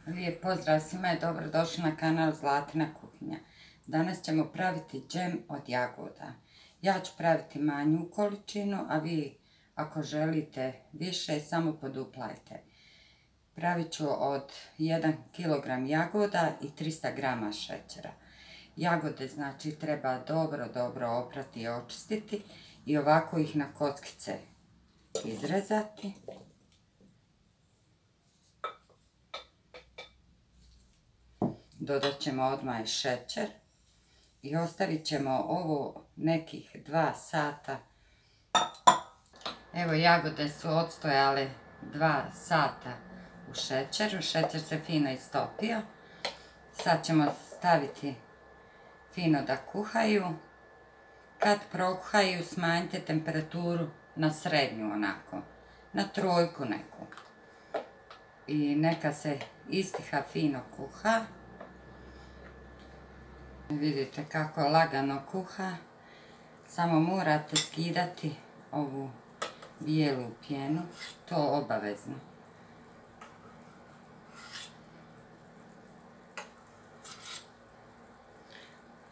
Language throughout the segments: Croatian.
Lijep pozdrav svima i dobrodošli na kanal Zlatina kuhinja. Danas ćemo praviti džem od jagoda. Ja ću praviti manju količinu, a vi ako želite više samo poduplajte. Pravit ću od 1 kg jagoda i 300 g šećera. Jagode znači treba dobro oprati i očistiti i ovako ih na kockice izrezati. Dodat ćemo odmah i šećer i ostavit ćemo ovo nekih 2 sata. Evo, jagode su odstojale 2 sata u šećeru, šećer se fino istopio. Sad ćemo staviti fino da kuhaju. Kad prokuhaju smanjite temperaturu na srednju onako, na 3 neku. I neka se istiha fino kuha. Vidite kako lagano kuha, samo morate skidati ovu bijelu pjenu, to obavezno.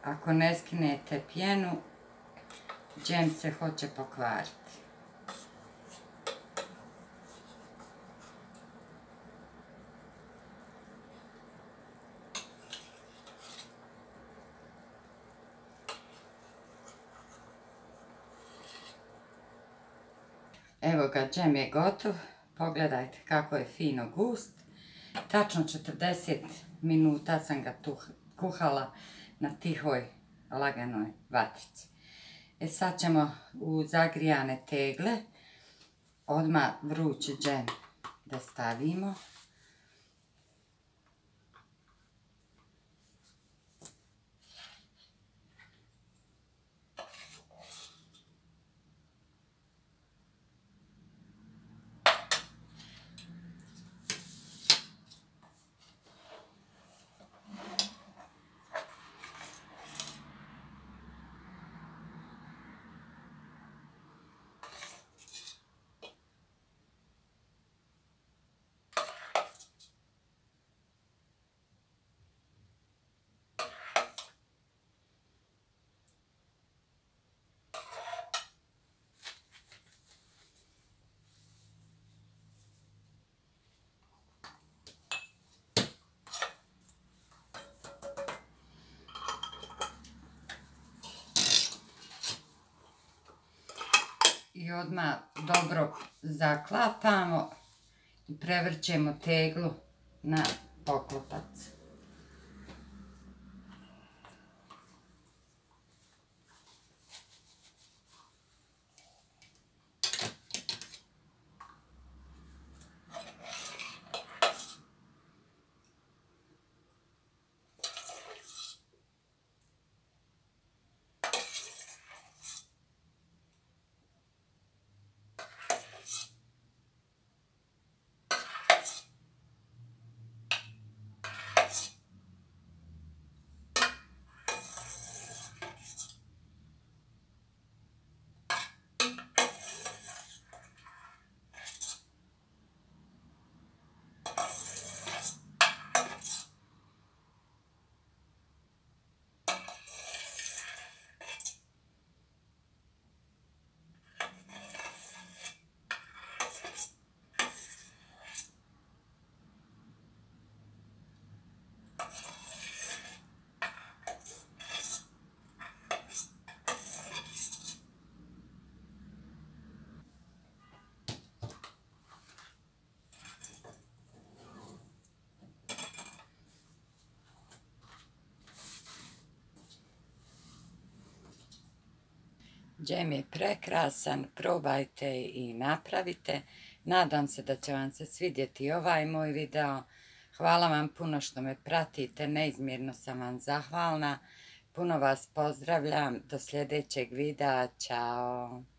Ako ne skinete pjenu, džem se hoće pokvariti. Evo ga, džem je gotov, pogledajte kako je fino gust. Tačno 40 minuta sam ga kuhala na tihoj, laganoj vatrici. Sad ćemo u zagrijane tegle odmah vrući džem da stavimo. I odmah dobro zaklapamo i prevrćemo teglu na poklopac. Džem je prekrasan, probajte i napravite. Nadam se da će vam se svidjeti ovaj moj video. Hvala vam puno što me pratite, neizmjerno sam vam zahvalna. Puno vas pozdravljam, do sljedećeg videa, čao!